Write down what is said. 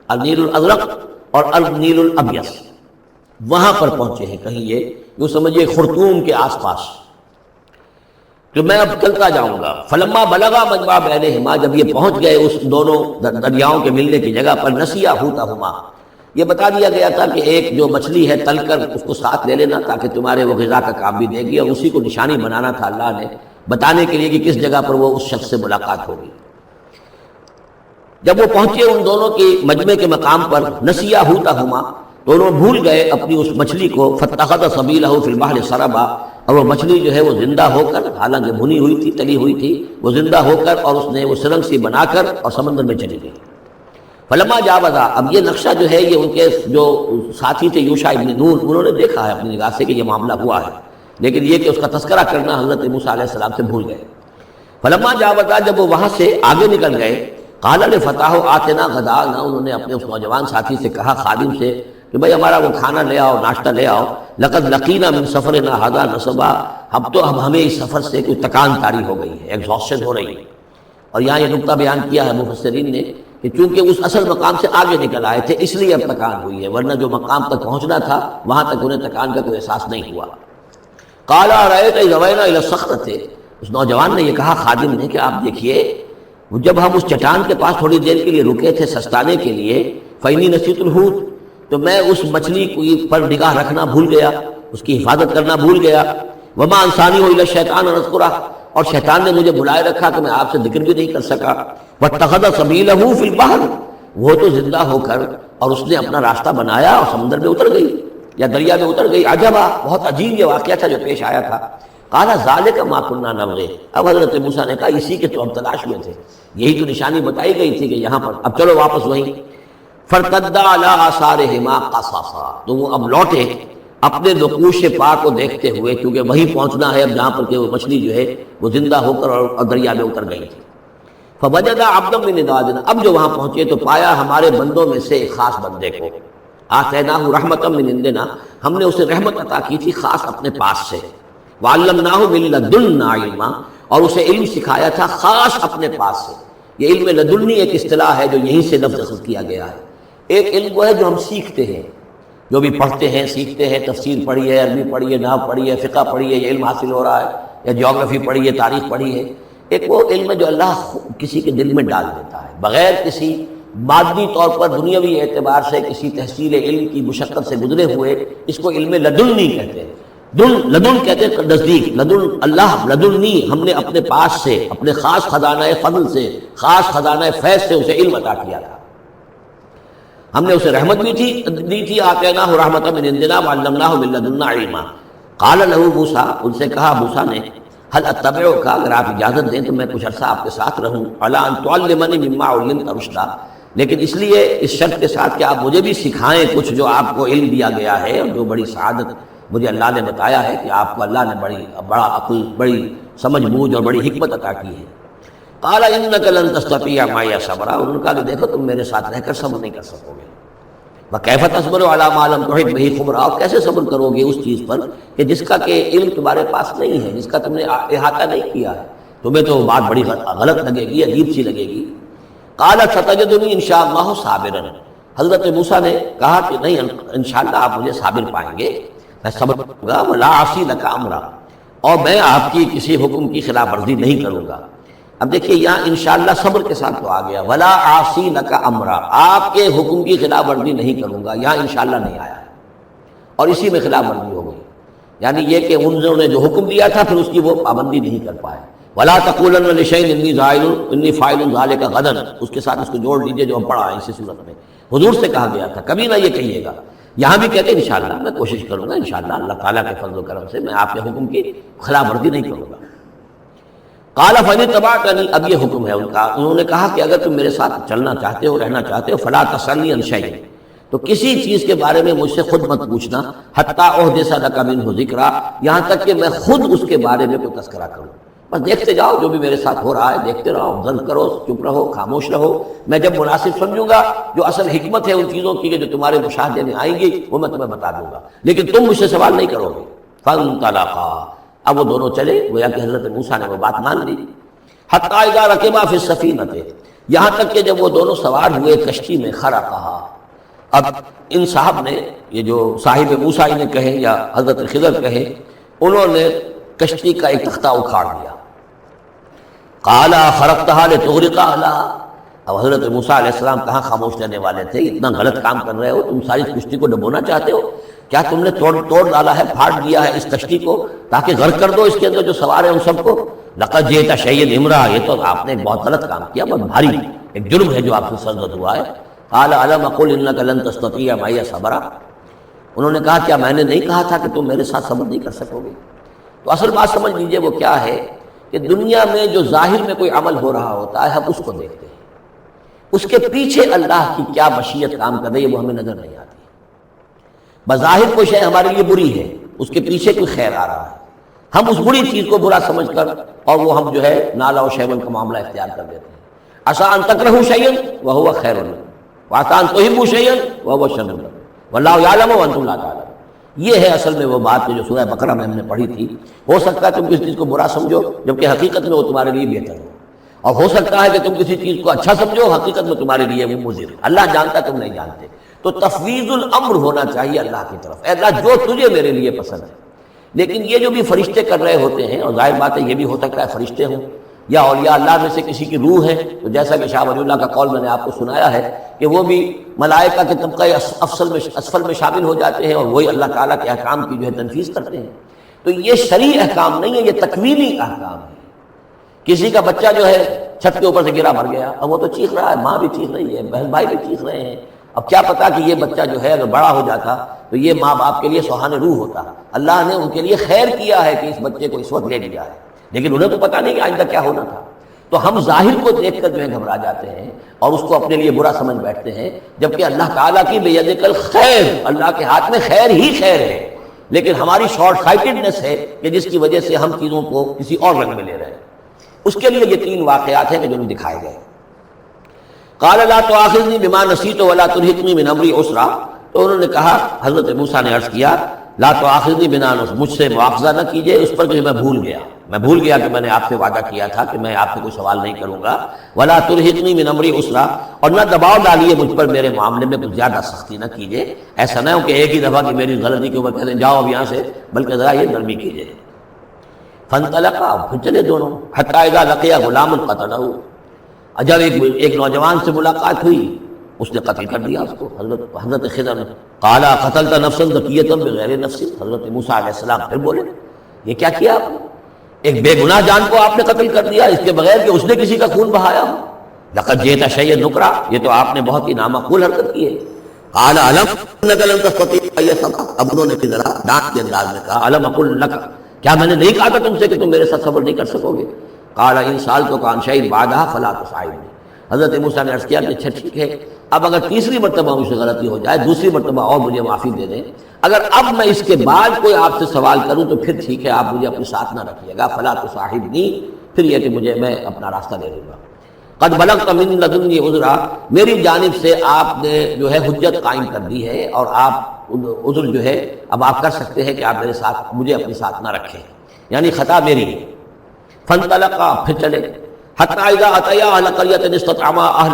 النیل الازرق اور النیل الابیض، وہاں پر پہنچے ہیں، کہیں یہ یوں سمجھیے خرطوم کے آس پاس، تو میں اب چلتا جاؤں گا۔ فلما بلغا مجمع بینہما، جب یہ پہنچ گئے اس دونوں دریاؤں کے ملنے کی جگہ پر، نسیا حوتہما، یہ بتا دیا گیا تھا کہ ایک جو مچھلی ہے تل کر اس کو ساتھ لے لینا تاکہ تمہارے وہ غذا کا کام بھی دے گی، اور اسی کو نشانی بنانا تھا اللہ نے بتانے کے لیے کہ کس جگہ پر وہ اس شخص سے ملاقات ہوگی۔ جب وہ پہنچے ان دونوں کی مجمع کے مقام پر، نسیا حوتہما، دونوں بھول گئے اپنی اس مچھلی کو، فاتخذ سبیلہ فی البحر سربا، اور وہ مچھلی جو ہے وہ زندہ ہو کر، حالانکہ بھنی ہوئی تھی تلی ہوئی تھی، وہ زندہ ہو کر اور اس نے وہ سرنگ سی بنا کر اور سمندر میں چلی گئی۔ فلما جاوزا، اب یہ نقشہ جو ہے یہ ان کے جو ساتھی تھے یوشع ابن نون، انہوں نے دیکھا ہے اپنی نگاہ سے کہ یہ معاملہ ہوا ہے، لیکن یہ کہ اس کا تذکرہ کرنا حضرت موسیٰ علیہ السلام سے بھول گئے۔ فلما جاوزا، جب وہ وہاں سے آگے نکل گئے، قال لفتاہ آتنا غداءنا، انہوں نے اپنے اس نوجوان ساتھی سے کہا، خادم سے، کہ بھائی ہمارا وہ کھانا لے آؤ، ناشتہ لے آؤ، لقد لقینا من سفرنا ھذا نصبا، اب ہمیں اس سفر سے کوئی تکان طاری ہو گئی ہے، ایگزاسشن ہو رہی ہے۔ اور یہاں یہ نقطہ بیان کیا ہے مفسرین نے کہ چونکہ اس اصل مقام سے آگے نکل آئے تھے اس لیے اب تکان ہوئی ہے، ورنہ جو مقام تک پہنچنا تھا وہاں تک انہیں تکان کا کوئی احساس نہیں ہوا۔ قال ارأیت اذ اوینا الی الصخرۃ، اس نوجوان نے یہ کہا خادم نے کہ آپ دیکھیے جب ہم اس چٹان کے پاس تھوڑی دیر کے لیے رکے تھے سستانے کے لیے، فإنی نسیت الحوت، تو میں اس مچھلی پر نگاہ رکھنا بھول گیا، اس کی حفاظت کرنا بھول گیا، وما انسانی الا الشیطان ان اذکرہ، اور شیطان نے مجھے بلائے رکھا کہ میں آپ سے ذکر بھی نہیں کر سکا۔ واتخذ سبیلہ فی البحر، وہ تو زندہ ہو کر اور اس نے اپنا راستہ بنایا اور سمندر میں اتر گئی یا دریا میں اتر گئی۔ عجبا، بہت عجیب یہ واقعہ تھا جو پیش آیا تھا۔ قال ذالک ما کنا نبغی، اب حضرت موسیٰ نے کہا اسی کے تو ہم تلاش میں تھے، یہی تو نشانی بتائی گئی تھی کہ یہاں پر، اب چلو واپس وہیں۔ فارتدا علی آثارہما قصصا، تو وہ اب لوٹے اپنے نقوش پا کو دیکھتے ہوئے، کیونکہ وہیں پہنچنا ہے اب جہاں پر کہ وہ مچھلی جو ہے وہ زندہ ہو کر اور دریا میں اتر گئی تھی۔ فوجد عبدا من عبادنا، اب جو وہاں پہنچے تو پایا ہمارے بندوں میں سے ایک خاص بندے کو، آتیناہ رحمتا من عندنا، ہم نے اسے رحمت عطا کی تھی خاص اپنے پاس سے، وعلمناہ من لدنا علما، اور اسے علم سکھایا تھا خاص اپنے پاس سے۔ یہ علم لدنی ایک اصطلاح ہے جو یہیں سے لفظ اخذ کیا گیا ہے۔ ایک علم وہ ہے جو ہم سیکھتے ہیں، جو بھی پڑھتے ہیں سیکھتے ہیں، تفسیر پڑھی ہے، عربی پڑھی ہے، نحو پڑھی ہے، فقہ پڑھی ہے، یہ علم حاصل ہو رہا ہے، یا جیوگرافی پڑھی ہے، تاریخ پڑھی ہے۔ ایک وہ علم ہے جو اللہ کسی کے دل میں ڈال دیتا ہے بغیر کسی مادی طور پر دنیاوی اعتبار سے کسی تحصیل علم کی مشقت سے گزرے ہوئے، اس کو علم لدنی کہتے ہیں۔ لدن کہتے ہیں نزدیک، لدن اللہ، لدنی، ہم نے اپنے پاس سے، اپنے خاص خزانہ فضل سے، خاص خزانہ فیض سے اسے علم عطا کیا تھا۔ ہم نے اسے رحمت بھی دی تھی، آتیناہ رحمتا من عندنا وعلمناہ من لدنا علما۔ قال له موسیٰ، ان سے کہا موسیٰ نے، هل اتبعک، اگر آپ اجازت دیں تو میں کچھ عرصہ آپ کے ساتھ رہوں، علی ان تعلمنی مما علمت رشدا، لیکن اس لیے اس شرط کے ساتھ کہ آپ مجھے بھی سکھائیں کچھ جو آپ کو علم دیا گیا ہے اور جو بڑی سعادت مجھے اللہ نے بتایا ہے کہ آپ کو اللہ نے بڑا عقل، بڑی سمجھ بوجھ اور بڑی حکمت عطا کی ہے۔ قال انک لن تستطیع معی صبرا، انہوں نے کہا کہ دیکھو تم میرے ساتھ رہ کر صبر نہیں کر سکو گے۔ وکیف تصبر علی ما لم تحط بہ خبرا، آپ کیسے صبر کرو گے اس چیز پر کہ جس کا کہ علم تمہارے پاس نہیں ہے، جس کا تم نے احاطہ نہیں کیا ہے، تمہیں تو بات بڑی غلط لگے گی، عجیب سی لگے گی۔ قال ستجدنی ان شاء اللہ صابرا، حضرت موسیٰ نے کہا کہ نہیں، انشاءاللہ آپ مجھے صابر پائیں گے، میں صبر کروں گا، ولا اعصی لک امرا، اور میں آپ کی کسی حکم کی خلاف ورزی نہیں کروں گا۔ اب دیکھیے یہاں انشاءاللہ صبر کے ساتھ تو آ گیا، ولا اعصی لک امرا، آپ کے حکم کی خلاف ورزی نہیں کروں گا، یہاں انشاءاللہ نہیں آیا ہے، اور اسی میں خلاف ورزی ہو گئی، یعنی یہ کہ انہوں نے جو حکم دیا تھا پھر اس کی وہ پابندی نہیں کر پائے۔ ولا تقولن لشیء انی فاعل ذلک غدا، اس کے ساتھ اس کو جوڑ دیجئے جو ہم پڑھا ہے اسی صورت میں، حضور سے کہا گیا تھا کبھی نہ یہ کہیے گا، یہاں بھی کہتے ہیں انشاءاللہ میں کوشش کروں گا، انشاءاللہ اللہ تعالیٰ کے فضل و کرم سے میں آپ کے حکم کی خلاف ورزی نہیں کروں گا۔ قال فإن اتبعتنی، اب یہ حکم ہے ان کا، انہوں نے کہا کہ اگر تم میرے ساتھ چلنا چاہتے ہو، رہنا چاہتے ہو، فلا تسألنی عن شیء، تو کسی چیز کے بارے میں مجھ سے خود مت پوچھنا، حتی احدث لک منہ ذکرا، یہاں تک کہ میں خود اس کے بارے میں کوئی تذکرہ کروں، بس دیکھتے جاؤ جو بھی میرے ساتھ ہو رہا ہے، دیکھتے رہو، غلط کرو، چپ رہو، خاموش رہو، میں جب مناسب سمجھوں گا جو اصل حکمت ہے ان چیزوں کی جو تمہارے مشاہدے میں آئیں گی وہ میں تمہیں بتا دوں گا، لیکن تم مجھ سے سوال نہیں کرو گے۔ فانطلقا، اب وہ دونوں چلے، گویا کہ حضرت موسیٰ نے وہ بات مان لی۔ حتی اذا رکبا فی السفینۃ، یہاں تک کہ جب وہ دونوں سوار ہوئے کشتی میں، خرقھا، اب ان صاحب نے، یہ جو صاحب موسیٰ نے کہے یا حضرت خضر کہے، انہوں نے کشتی کا ایک تختہ اکھاڑ دیا. قال خرقتها لتغرق اهلها. اب حضرت موسیٰ علیہ السلام کہاں خاموش رہنے والے تھے؟ اتنا غلط کام کر رہے ہو تم، ساری کشتی کو ڈبونا چاہتے ہو؟ کیا تم نے توڑ ڈالا ہے، پھاڑ دیا ہے اس کشتی کو تاکہ غرق کر دو اس کے اندر جو سوار ہیں ان سب کو؟ لقد جئت شیئا امرا، یہ تو آپ نے بہت غلط کام کیا، بہت بھاری ایک جرم ہے جو آپ سے سرزد ہوا ہے. قال الم اقل انک لن تستطیع معی صبرا. انہوں نے کہا کیا میں نے نہیں کہا تھا کہ تم میرے ساتھ صبر نہیں کر سکو گے؟ تو اصل بات سمجھ لیجئے وہ کیا ہے کہ دنیا میں جو ظاہر میں کوئی عمل ہو رہا ہوتا ہے ہم اس کو دیکھتے ہیں، اس کے پیچھے اللہ کی کیا مشیت کام کر رہی ہے وہ ہمیں نظر نہیں آتی. بظاہر کوئی شے ہمارے لیے بری ہے، اس کے پیچھے کوئی خیر آ رہا ہے، ہم اس بری چیز کو برا سمجھ کر اور وہ ہم جو ہے نالا و شیون کا معاملہ اختیار کر دیتے ہیں. عسیٰ ان تکرہوا شیئا وہو خیر لکم وعسیٰ ان تحبوا شیئا وہو شر لکم واللہ یعلم وانتم لا تعلمون. یہ ہے اصل میں وہ بات جو سورہ بقرہ میں ہم نے پڑھی تھی. ہو سکتا ہے تم کسی چیز کو برا سمجھو جبکہ حقیقت میں وہ تمہارے لیے بہتر ہو، اور ہو سکتا ہے کہ تم کسی چیز کو اچھا سمجھو حقیقت میں تمہارے لیے وہ مضر. اللہ جانتا تم نہیں جانتے. تو تفویض الامر ہونا چاہیے اللہ کی طرف، اے اللہ جو تجھے میرے لیے پسند ہے. لیکن یہ جو بھی فرشتے کر رہے ہوتے ہیں، اور ظاہر بات ہے یہ بھی ہو سکتا ہے فرشتے ہوں یا اولیاء اللہ میں سے کسی کی روح ہے، تو جیسا کہ شاہ ولی اللہ کا قول میں نے آپ کو سنایا ہے کہ وہ بھی ملائکہ کے طبقہ اسفل میں شامل ہو جاتے ہیں اور وہی اللہ تعالیٰ کے احکام کی جو ہے تنفیذ کرتے ہیں. تو یہ شرعی احکام نہیں ہے، یہ تکوینی احکام ہے. کسی کا بچہ جو ہے چھت کے اوپر سے گرا مر گیا، اب وہ تو چیخ رہا ہے، ماں بھی چیخ رہی ہے، بہن بھائی بھی چیخ رہے ہیں. اب کیا پتا کہ یہ بچہ جو ہے اگر بڑا ہو جاتا تو یہ ماں باپ کے لیے سہان روح ہوتا. اللہ نے ان کے لیے خیر کیا ہے کہ اس بچے کو اس وقت لے لیا ہے، لیکن انہیں تو پتا نہیں کہ آئندہ کیا ہونا تھا. تو ہم ظاہر کو دیکھ کر جو ہے گھبرا جاتے ہیں اور اس کو اپنے لیے برا سمجھ بیٹھتے ہیں، جبکہ اللہ تعالیٰ کی بیدک الخیر، اللہ کے ہاتھ میں خیر ہی خیر ہے. لیکن ہماری شارٹ سائٹڈنس ہے کہ جس کی وجہ سے ہم چیزوں کو کسی اور رنگ میں لے رہے ہیں. اس کے لیے یہ 3 واقعات ہیں کہ جو دکھائے گئے. قال لا تؤاخذنی بما نسیت ولا ترهقنی من امری عسرا. تو انہوں نے کہا، حضرت موسیٰ نے عرض کیا لا تؤاخذنی بما نسیت، مجھ سے مواخذہ نہ کیجئے اس پر کہ میں بھول گیا کہ میں نے آپ سے وعدہ کیا تھا کہ میں آپ سے کوئی سوال نہیں کروں گا. ولا ترهقنی من امری عسرا، اور نہ دباؤ ڈالیے مجھ پر میرے معاملے میں کچھ زیادہ سختی نہ کیجئے. ایسا نہ ہو کہ ایک ہی دفعہ کی میری غلطی کے اوپر کہتے ہیں جاؤ اب یہاں سے، بلکہ ذرا یہ نرمی کیجئے. فانطلقا، پھر چلے دونوں. حتی اذا لقیا غلاما قتلہ، جب ایک نوجوان سے ملاقات ہوئی اس نے قتل کر دیا اس کو، حضرت خضر نے. قال قتلت نفسا زکیۃ بغیر نفس. حضرت موسیٰ علیہ السلام پھر بولے یہ کیا کیا آپ نے؟ ایک بے گناہ جان کو آپ نے قتل کر دیا اس کے بغیر کہ اس نے کسی کا خون بہایا ہو. لقد جئت شیئا نکرا، یہ تو آپ نے بہت ہی نامعقول حرکت کی ہے. قال الم انک لن تستطیع معی صبرا. اب انہوں نے ذرا ڈانٹ کے انداز میں کہا الم اقل لک، کیا میں نے نہیں کہا تھا تم سے کہ تم میرے ساتھ صبر نہیں کر سکو گے؟ قال ان سألتک عن شیء بعدها فلا تصاحبنی. حضرت موسیٰ نے عرض کیا کہ اچھا ٹھیک ہے، اب اگر تیسری مرتبہ مجھ سے غلطی ہو جائے، دوسری مرتبہ اور مجھے معافی دے دیں، اگر اب میں اس کے بعد کوئی آپ سے سوال کروں تو پھر ٹھیک ہے، آپ مجھے اپنے ساتھ نہ رکھیے گا. فلا تصاحبنی، پھر یہ کہ میں اپنا راستہ لے لوں گا. قد بلغت من لدنی عذرا، میری جانب سے آپ نے جو ہے حجت قائم کر دی ہے اور آپ عذر جو ہے اب آپ کر سکتے ہیں کہ آپ میرے ساتھ مجھے اپنے ساتھ نہ رکھیں، یعنی خطا میری ہے. فانطلقا، پھر چلے. حتی اذا اتیا اہل قریۃ استطعما اہلہا